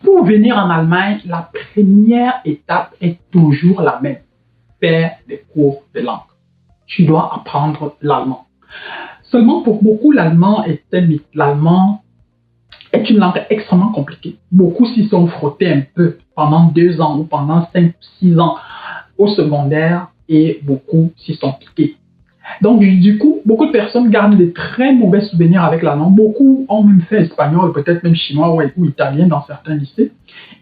Pour venir en Allemagne, la première étape est toujours la même. Faire des cours de langue. Tu dois apprendre l'allemand. Seulement pour beaucoup, l'allemand est une langue extrêmement compliquée. Beaucoup s'y sont frottés un peu pendant 2 ans ou pendant 5 ou 6 ans au secondaire et beaucoup s'y sont piqués. Donc, du coup, beaucoup de personnes gardent de très mauvais souvenirs avec la langue. Beaucoup ont même fait espagnol, peut-être même chinois ou italien dans certains lycées.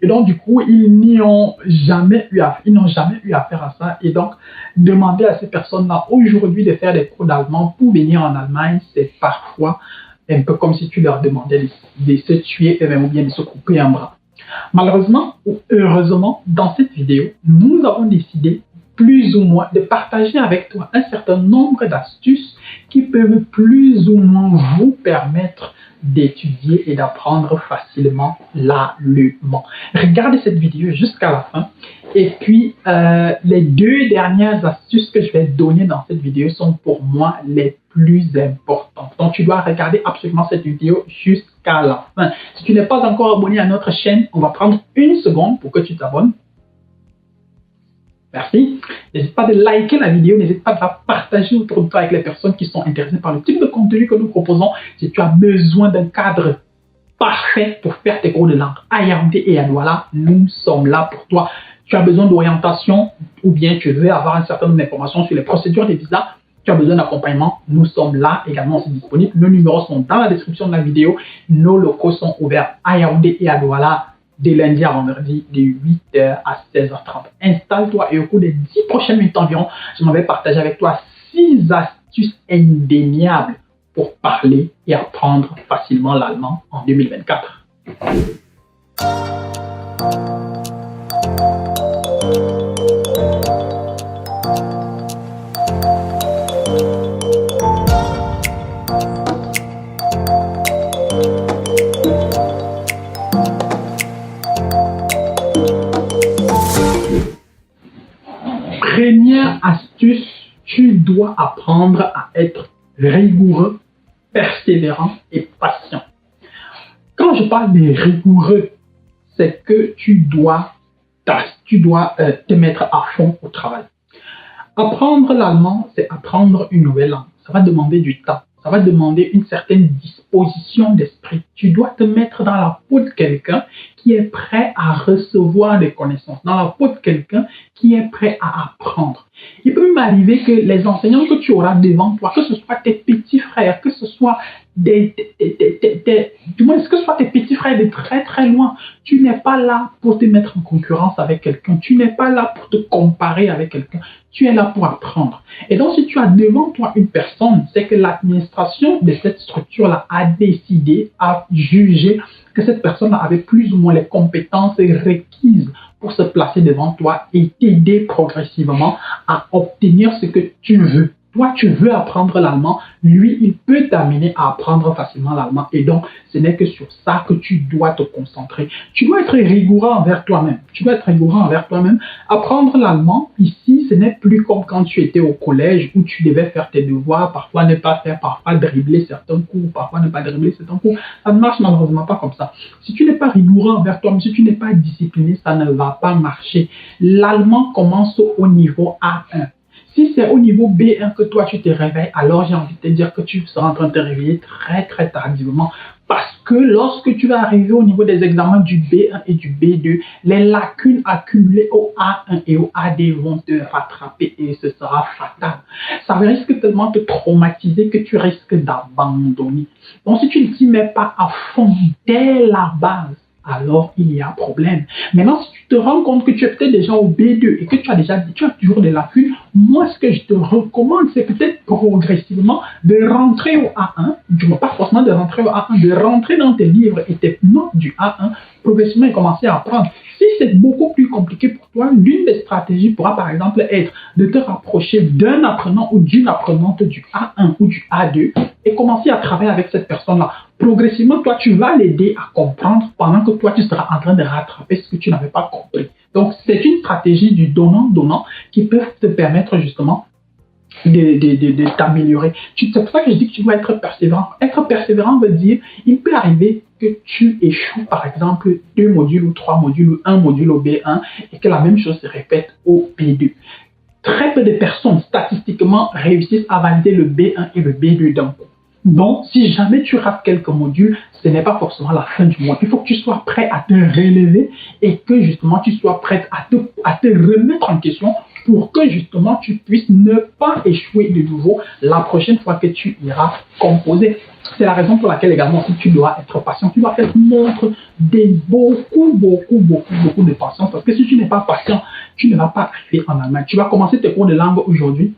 Et donc, du coup, ils n'ont jamais eu affaire à ça. Et donc, demander à ces personnes-là aujourd'hui de faire des cours d'allemand pour venir en Allemagne, c'est parfois un peu comme si tu leur demandais de se tuer eux-mêmes ou bien de se couper un bras. Malheureusement ou heureusement, dans cette vidéo, nous avons décidé plus ou moins de partager avec toi un certain nombre d'astuces qui peuvent plus ou moins vous permettre d'étudier et d'apprendre facilement l'allemand. Regardez cette vidéo jusqu'à la fin. Et puis, les 2 dernières astuces que je vais donner dans cette vidéo sont pour moi les plus importantes. Donc, tu dois regarder absolument cette vidéo jusqu'à la fin. Si tu n'es pas encore abonné à notre chaîne, on va prendre 1 seconde pour que tu t'abonnes. Merci. N'hésite pas de liker la vidéo, n'hésite pas de la partager autour de toi avec les personnes qui sont intéressées par le type de contenu que nous proposons. Si tu as besoin d'un cadre parfait pour faire tes cours de langue à Yaoundé et à Douala, nous sommes là pour toi. Tu as besoin d'orientation ou bien tu veux avoir un certain nombre d'informations sur les procédures des visas, tu as besoin d'accompagnement, nous sommes là également aussi disponibles. Nos numéros sont dans la description de la vidéo. Nos locaux sont ouverts à Yaoundé et à Douala de lundi à vendredi, de 8h à 16h30. Installe-toi et au cours des 10 prochaines minutes environ, je m'en vais partager avec toi 6 astuces indéniables pour parler et apprendre facilement l'allemand en 2024. Première astuce, tu dois apprendre à être rigoureux, persévérant et patient. Quand je parle de rigoureux, c'est que tu dois te mettre à fond au travail. Apprendre l'allemand, c'est apprendre une nouvelle langue. Ça va demander du temps. Ça va demander une certaine disposition d'esprit. Tu dois te mettre dans la peau de quelqu'un qui est prêt à recevoir des connaissances, dans la peau de quelqu'un qui est prêt à apprendre. Il peut m'arriver que les enseignants que tu auras devant toi, que ce soit tes petits frères, que ce soit tes petits frères de très très loin, tu n'es pas là pour te mettre en concurrence avec quelqu'un, tu n'es pas là pour te comparer avec quelqu'un, tu es là pour apprendre. Et donc si tu as devant toi une personne, c'est que l'administration de cette structure-là a décidé, a jugé que cette personne avait plus ou moins les compétences requises pour se placer devant toi et t'aider progressivement à obtenir ce que tu veux. Toi, tu veux apprendre l'allemand, lui, il peut t'amener à apprendre facilement l'allemand. Et donc, ce n'est que sur ça que tu dois te concentrer. Tu dois être rigoureux envers toi-même. Apprendre l'allemand, ici, ce n'est plus comme quand tu étais au collège où tu devais faire tes devoirs, parfois ne pas faire, parfois dribbler certains cours, parfois ne pas dribbler certains cours. Ça ne marche malheureusement pas comme ça. Si tu n'es pas rigoureux envers toi-même, si tu n'es pas discipliné, ça ne va pas marcher. L'allemand commence au niveau A1. Si c'est au niveau B1 que toi tu te réveilles, alors j'ai envie de te dire que tu seras en train de te réveiller très très tardivement. Parce que lorsque tu vas arriver au niveau des examens du B1 et du B2, les lacunes accumulées au A1 et au AD vont te rattraper et ce sera fatal. Ça risque tellement de te traumatiser que tu risques d'abandonner. Donc si tu ne t'y mets pas à fond dès la base, alors il y a problème. Maintenant, si tu te rends compte que tu es peut-être déjà au B2 et que tu as toujours des lacunes, moi, ce que je te recommande, c'est peut-être progressivement de rentrer au A1, du moins pas forcément de rentrer au A1, de rentrer dans tes livres et tes notes du A1, progressivement et commencer à apprendre. Si c'est beaucoup plus compliqué pour toi, l'une des stratégies pourra par exemple être de te rapprocher d'un apprenant ou d'une apprenante du A1 ou du A2 et commencer à travailler avec cette personne-là. Progressivement, toi, tu vas l'aider à comprendre pendant que toi, tu seras en train de rattraper ce que tu n'avais pas compris. Donc, c'est une stratégie du donnant-donnant qui peut te permettre justement de t'améliorer. C'est pour ça que je dis que tu dois être persévérant. Être persévérant veut dire, il peut arriver que tu échoues, par exemple, 2 modules ou 3 modules ou un module au B1 et que la même chose se répète au B2. Très peu de personnes, statistiquement, réussissent à valider le B1 et le B2 d'un coup. Donc, si jamais tu rates quelques modules, ce n'est pas forcément la fin du mois. Il faut que tu sois prêt à te relever et que justement tu sois prêt à te remettre en question pour que justement tu puisses ne pas échouer de nouveau la prochaine fois que tu iras composer. C'est la raison pour laquelle également si tu dois être patient, tu dois faire montre de beaucoup de patience parce que si tu n'es pas patient, tu ne vas pas arriver en Allemagne. Tu vas commencer tes cours de langue aujourd'hui.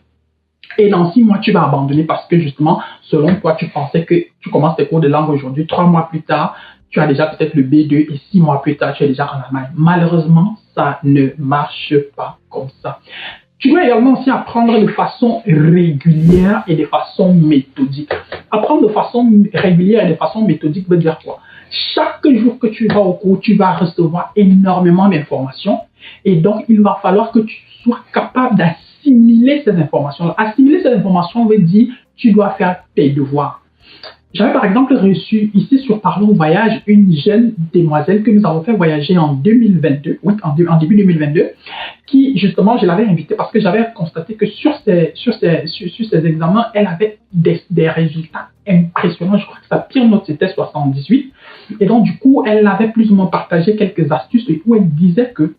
Et dans 6 mois, tu vas abandonner parce que justement, selon toi, tu pensais que tu commences tes cours de langue aujourd'hui. 3 mois plus tard, tu as déjà peut-être le B2 et 6 mois plus tard, tu es déjà en Allemagne. Malheureusement, ça ne marche pas comme ça. Tu dois également aussi apprendre de façon régulière et de façon méthodique. Apprendre de façon régulière et de façon méthodique veut dire quoi? Chaque jour que tu vas au cours, tu vas recevoir énormément d'informations et donc il va falloir que tu sois capable d'assimiler ces informations. Assimiler ces informations veut dire que tu dois faire tes devoirs. J'avais par exemple reçu ici sur Parlons Voyage une jeune demoiselle que nous avons fait voyager en 2022, oui, en début 2022, qui justement, je l'avais invitée parce que j'avais constaté que sur ses examens, elle avait des résultats impressionnants. Je crois que sa pire note c'était 78. Et donc du coup, elle avait plus ou moins partagé quelques astuces où elle disait que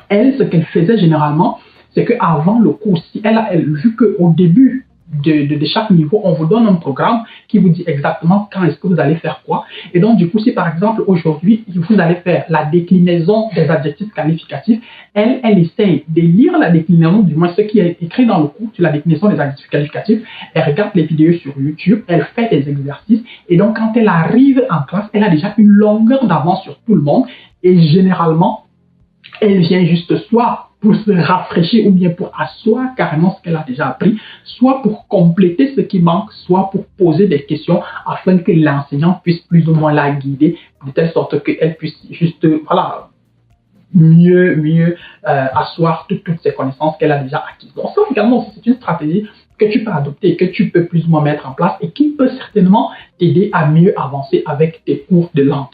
elle, ce qu'elle faisait généralement, c'est qu'avant le cours, si elle vu qu'au début de chaque niveau, on vous donne un programme qui vous dit exactement quand est-ce que vous allez faire quoi. Et donc, du coup, si par exemple, aujourd'hui, vous allez faire la déclinaison des adjectifs qualificatifs, elle essaye de lire la déclinaison, du moins ce qui est écrit dans le cours sur la déclinaison des adjectifs qualificatifs, elle regarde les vidéos sur YouTube, elle fait des exercices, et donc quand elle arrive en classe, elle a déjà une longueur d'avance sur tout le monde, et généralement, elle vient juste soit pour se rafraîchir ou bien pour asseoir carrément ce qu'elle a déjà appris, soit pour compléter ce qui manque, soit pour poser des questions afin que l'enseignant puisse plus ou moins la guider de telle sorte qu'elle puisse juste, voilà, mieux asseoir toutes ces connaissances qu'elle a déjà acquises. Donc ça également, c'est une stratégie que tu peux adopter, que tu peux plus ou moins mettre en place et qui peut certainement t'aider à mieux avancer avec tes cours de langue.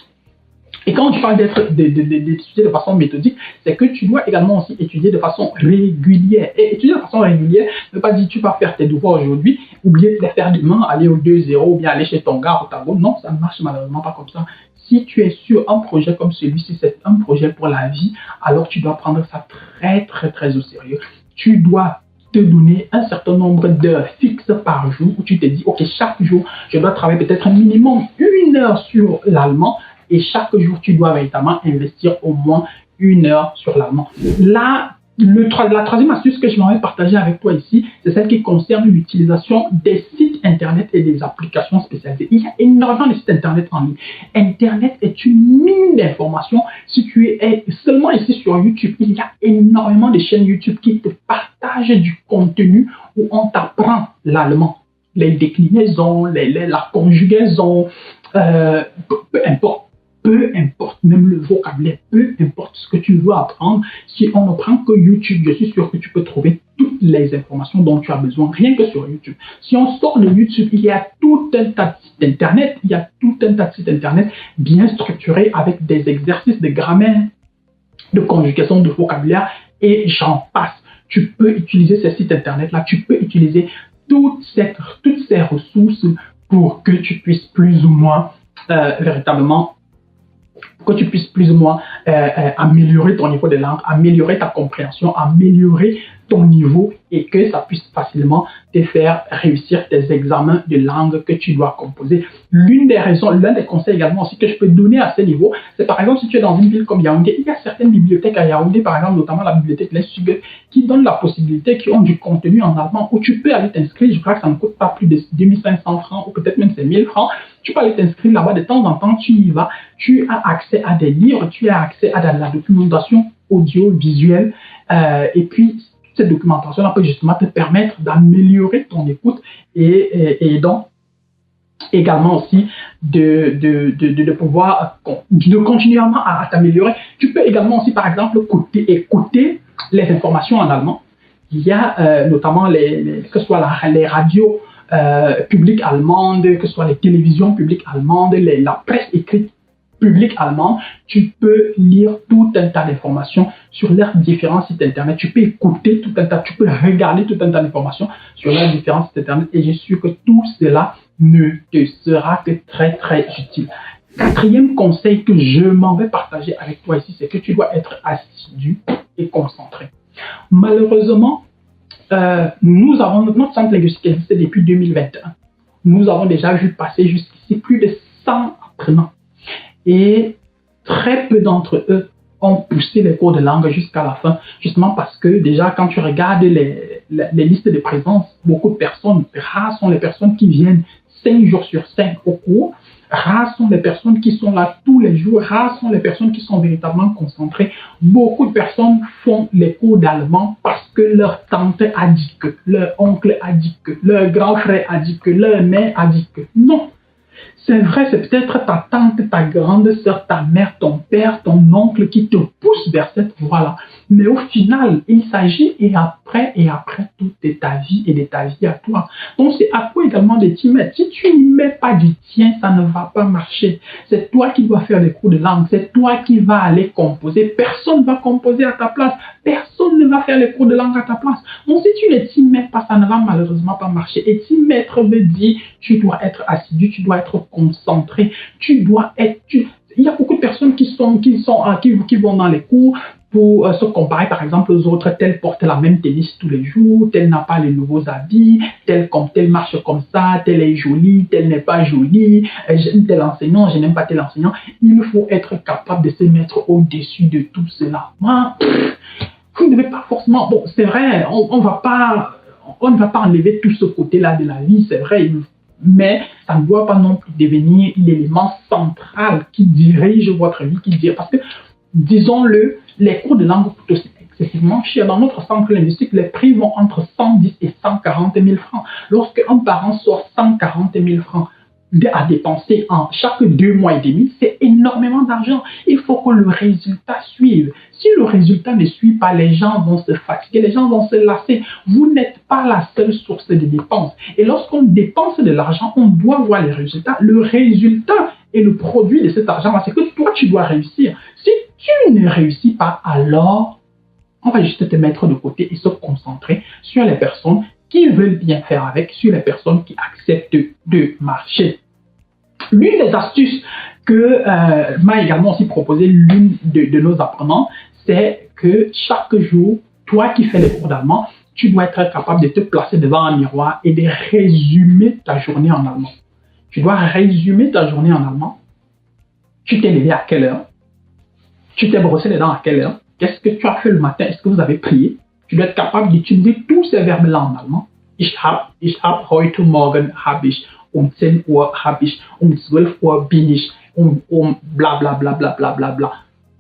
Et quand tu parles d'étudier de façon méthodique, c'est que tu dois également aussi étudier de façon régulière. Et étudier de façon régulière ne veut pas dire que tu vas faire tes devoirs aujourd'hui, oublier de les faire demain, aller au 2-0 ou bien aller chez ton gars au tableau. Non, ça ne marche malheureusement pas comme ça. Si tu es sur un projet comme celui-ci, c'est un projet pour la vie, alors tu dois prendre ça très au sérieux. Tu dois te donner un certain nombre d'heures fixes par jour où tu te dis, ok, chaque jour, je dois travailler peut-être un minimum 1 heure sur l'allemand. Et chaque jour, tu dois véritablement investir au moins 1 heure sur l'allemand. Là, la troisième astuce que je m'aimerais partager avec toi ici, c'est celle qui concerne l'utilisation des sites Internet et des applications spécialisées. Il y a énormément de sites Internet en ligne. Internet est une mine d'informations. Si tu es seulement ici sur YouTube, il y a énormément de chaînes YouTube qui te partagent du contenu où on t'apprend l'allemand. Les déclinaisons, la conjugaison, peu importe, même le vocabulaire, peu importe ce que tu veux apprendre, si on ne prend que YouTube, je suis sûr que tu peux trouver toutes les informations dont tu as besoin, rien que sur YouTube. Si on sort de YouTube, il y a tout un tas de sites Internet, bien structurés avec des exercices de grammaire, de conjugation, de vocabulaire, et j'en passe. Tu peux utiliser ces sites Internet-là, tu peux utiliser toutes ces ressources pour que tu puisses plus ou moins véritablement améliorer ton niveau de langue, améliorer ta compréhension, améliorer ton niveau et que ça puisse facilement te faire réussir tes examens de langue que tu dois composer. L'un des conseils également aussi que je peux donner à ce niveau, c'est par exemple si tu es dans une ville comme Yaoundé, il y a certaines bibliothèques à Yaoundé, par exemple notamment la bibliothèque Les Sugues, qui donnent la possibilité, qui ont du contenu en allemand où tu peux aller t'inscrire. Je crois que ça ne coûte pas plus de 2500 francs ou peut-être même c'est 1000 francs. Tu peux aller t'inscrire là-bas de temps en temps, tu y vas, tu as accès à des livres, tu as accès à de la documentation audio-visuelle et puis cette documentation-là peut justement te permettre d'améliorer ton écoute et donc également aussi de pouvoir continuellement à t'améliorer. Tu peux également aussi, par exemple, écouter les informations en allemand. il y a notamment que ce soit les radios publiques allemandes, que ce soit les télévisions publiques allemandes, la presse écrite public allemand, tu peux lire tout un tas d'informations sur leurs différents sites internet. Tu peux écouter tout un tas, tu peux regarder tout un tas d'informations sur leurs différents sites internet et je suis sûr que tout cela ne te sera que très très utile. Quatrième conseil que je m'en vais partager avec toi ici, c'est que tu dois être assidu et concentré. Malheureusement, nous avons notre centre linguistique existe depuis 2021. Nous avons déjà vu passer jusqu'ici plus de 100 apprenants. Et très peu d'entre eux ont poussé les cours de langue jusqu'à la fin, justement parce que déjà quand tu regardes les listes de présence, beaucoup de personnes, rares sont les personnes qui viennent 5 jours sur 5 au cours, rares sont les personnes qui sont là tous les jours, rares sont les personnes qui sont véritablement concentrées. Beaucoup de personnes font les cours d'allemand parce que leur tante a dit que, leur oncle a dit que, leur grand frère a dit que, leur mère a dit que. Non. C'est vrai, c'est peut-être ta tante, ta grande sœur, ta mère, ton père, ton oncle qui te pousse vers cette voie-là. Mais au final, il s'agit et après, tout de ta vie et de ta vie à toi. Donc, c'est à toi également de t'y mettre. Si tu n'y mets pas du tien, ça ne va pas marcher. C'est toi qui dois faire les cours de langue. C'est toi qui vas aller composer. Personne ne va composer à ta place. Personne ne va faire les cours de langue à ta place. Donc, si tu ne t'y mets pas, ça ne va malheureusement pas marcher. Et t'y mettre veut dire, tu dois être assidu, tu dois être concentré, tu dois être... Il y a beaucoup de personnes qui vont dans les cours pour se comparer par exemple aux autres. Telle porte la même tennis tous les jours, telle n'a pas les nouveaux habits, telle marche comme ça, telle est jolie, telle n'est pas jolie, j'aime tel enseignant, je n'aime pas tel enseignant. Il faut être capable de se mettre au-dessus de tout cela. Moi, vous ne devez pas forcément... Bon, c'est vrai, on ne va pas enlever tout ce côté-là de la vie, c'est vrai, mais ça ne doit pas non plus devenir l'élément central qui dirige votre vie, parce que, disons-le, les cours de langue coûtent aussi excessivement cher. Dans notre centre linguistique, les prix vont entre 110 et 140 000 francs. Lorsque un parent sort 140 000 francs à dépenser en chaque 2 mois et demi, c'est énormément d'argent. Il faut que le résultat suive. Si le résultat ne suit pas, les gens vont se fatiguer, les gens vont se lasser. Vous n'êtes pas la seule source de dépenses. Et lorsqu'on dépense de l'argent, on doit voir les résultats. Le résultat et le produit de cet argent, c'est que toi, tu dois réussir. Si tu ne réussis pas, alors on va juste te mettre de côté et se concentrer sur les personnes qui veulent bien faire avec, sur les personnes qui acceptent de marcher. L'une des astuces que m'a également aussi proposé l'une de nos apprenants, c'est que chaque jour, toi qui fais les cours d'allemand, tu dois être capable de te placer devant un miroir et de résumer ta journée en allemand. Tu dois résumer ta journée en allemand. Tu t'es levé à quelle heure? Tu t'es brossé les dents à quelle heure? Qu'est-ce que tu as fait le matin? Est-ce que vous avez prié? Tu dois être capable d'utiliser tous ces verbes-là en allemand. Ich hab heute Morgen habe ich, 10 Uhr habe ich, 12 Uhr bin ich, bla bla bla bla bla bla bla.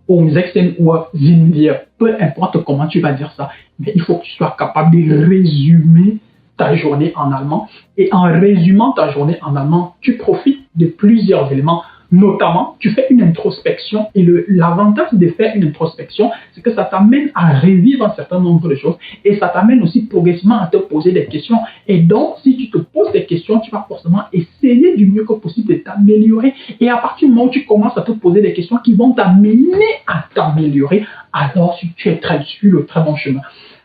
16 Uhr sind wir. Peu importe comment tu vas dire ça, mais il faut que tu sois capable de résumer ta journée en allemand. Et en résumant ta journée en allemand, tu profites de plusieurs éléments. Notamment, tu fais une introspection et l'avantage de faire une introspection, c'est que ça t'amène à revivre un certain nombre de choses et ça t'amène aussi progressivement à te poser des questions. Et donc, si tu te poses des questions, tu vas forcément essayer du mieux que possible de t'améliorer. Et à partir du moment où tu commences à te poser des questions qui vont t'amener à t'améliorer, alors tu es sur le très bon chemin.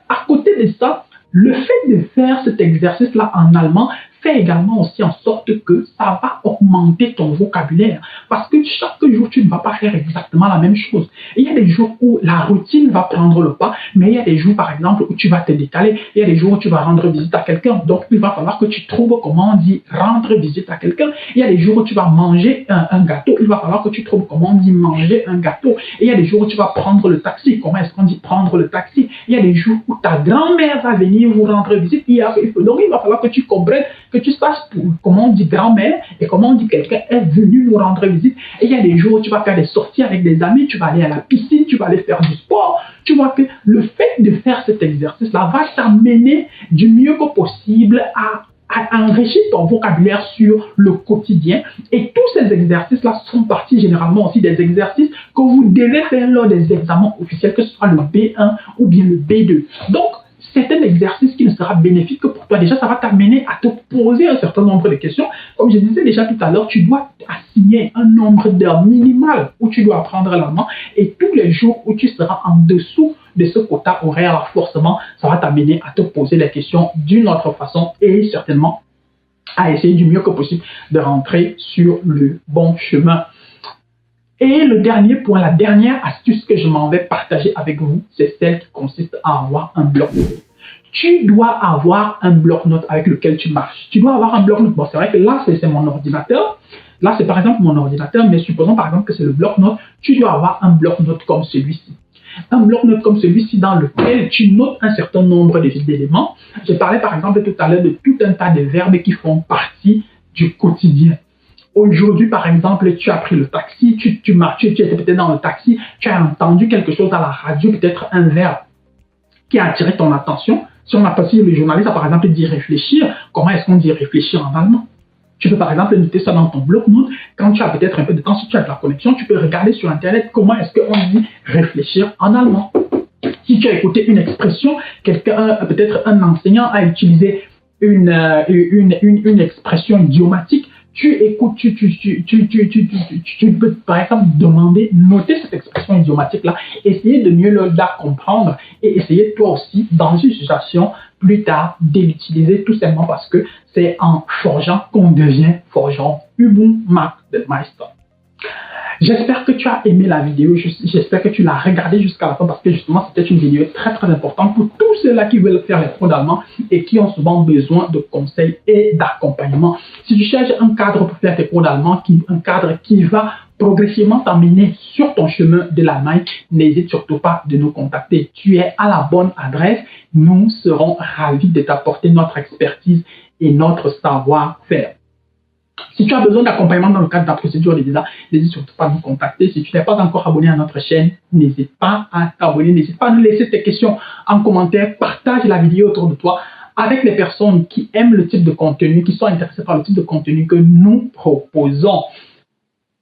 À côté de ça, le fait de faire cet exercice-là en allemand fait également aussi en sorte que ça va augmenter ton vocabulaire. Parce que chaque jour, tu ne vas pas faire exactement la même chose. Et il y a des jours où la routine va prendre le pas, mais il y a des jours, par exemple, où tu vas te décaler. Il y a des jours où tu vas rendre visite à quelqu'un. Donc, il va falloir que tu trouves comment on dit rendre visite à quelqu'un. Il y a des jours où tu vas manger un gâteau. Il va falloir que tu trouves comment on dit manger un gâteau. Et il y a des jours où tu vas prendre le taxi. Comment est-ce qu'on dit prendre le taxi? Il y a des jours où ta grand-mère va venir vous rendre visite. Donc, il va falloir que tu comprennes, que tu saches comment on dit grand-mère et comment on dit quelqu'un est venu nous rendre visite. Et il y a des jours où tu vas faire des sorties avec des amis, tu vas aller à la piscine, tu vas aller faire du sport. Tu vois que le fait de faire cet exercice-là va t'amener du mieux que possible à enrichir ton vocabulaire sur le quotidien. Et tous ces exercices-là sont partis généralement aussi des exercices que vous devez faire lors des examens officiels, que ce soit le B1 ou bien le B2. Donc, c'est un exercice qui ne sera bénéfique que pour toi. Déjà, ça va t'amener à te poser un certain nombre de questions. Comme je disais déjà tout à l'heure, tu dois assigner un nombre d'heures minimal où tu dois apprendre l'allemand et tous les jours où tu seras en dessous de ce quota horaire, forcément, ça va t'amener à te poser les questions d'une autre façon et certainement à essayer du mieux que possible de rentrer sur le bon chemin. Et le dernier point, la dernière astuce que je m'en vais partager avec vous, c'est celle qui consiste à avoir un bloc-notes. Tu dois avoir un bloc-notes avec lequel tu marches. Tu dois avoir un bloc-notes. Bon, c'est vrai que là, c'est mon ordinateur. Là, c'est par exemple mon ordinateur, mais supposons par exemple que c'est le bloc-notes. Tu dois avoir un bloc-notes comme celui-ci. Un bloc-notes comme celui-ci dans lequel tu notes un certain nombre d'éléments. J'ai parlé par exemple tout à l'heure de tout un tas de verbes qui font partie du quotidien. Aujourd'hui, par exemple, tu as pris le taxi, tu marches, tu étais peut-être dans le taxi, tu as entendu quelque chose à la radio, peut-être un verbe qui a attiré ton attention. Si on a passé le journaliste a par exemple dit réfléchir, comment est-ce qu'on dit réfléchir en allemand? Tu peux par exemple noter ça dans ton bloc-notes. Quand tu as peut-être un peu de temps, si tu as de la connexion, tu peux regarder sur Internet comment est-ce qu'on dit réfléchir en allemand. Si tu as écouté une expression, quelqu'un, peut-être un enseignant a utilisé une expression idiomatique, tu écoutes, tu peux par exemple demander, noter cette expression idiomatique-là, essayer de mieux la comprendre et essayer toi aussi, dans une situation plus tard, de l'utiliser tout simplement parce que c'est en forgeant qu'on devient forgeron. Übung macht den Meister. J'espère que tu as aimé la vidéo, j'espère que tu l'as regardée jusqu'à la fin parce que justement c'était une vidéo très importante pour tous ceux-là qui veulent faire les cours d'allemand et qui ont souvent besoin de conseils et d'accompagnement. Si tu cherches un cadre pour faire tes cours d'allemand, un cadre qui va progressivement t'amener sur ton chemin de l'Allemagne, n'hésite surtout pas de nous contacter. Tu es à la bonne adresse, nous serons ravis de t'apporter notre expertise et notre savoir-faire. Si tu as besoin d'accompagnement dans le cadre de la procédure de visa, n'hésite surtout pas à nous contacter. Si tu n'es pas encore abonné à notre chaîne, n'hésite pas à t'abonner, n'hésite pas à nous laisser tes questions en commentaire, partage la vidéo autour de toi avec les personnes qui aiment le type de contenu, qui sont intéressées par le type de contenu que nous proposons.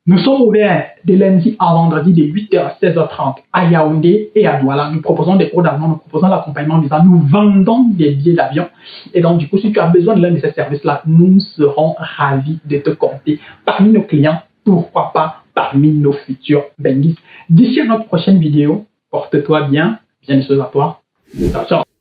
Nous sommes ouverts de lundi à vendredi de 8h à 16h30 à Yaoundé et à Douala. Nous proposons des cours d'allemand, nous proposons l'accompagnement visa, nous vendons des billets d'avion. Et donc, du coup, si tu as besoin de l'un de ces services-là, nous serons ravis de te compter parmi nos clients, pourquoi pas parmi nos futurs Benguis. D'ici à notre prochaine vidéo, porte-toi bien, bien des choses à toi. Ciao, ciao.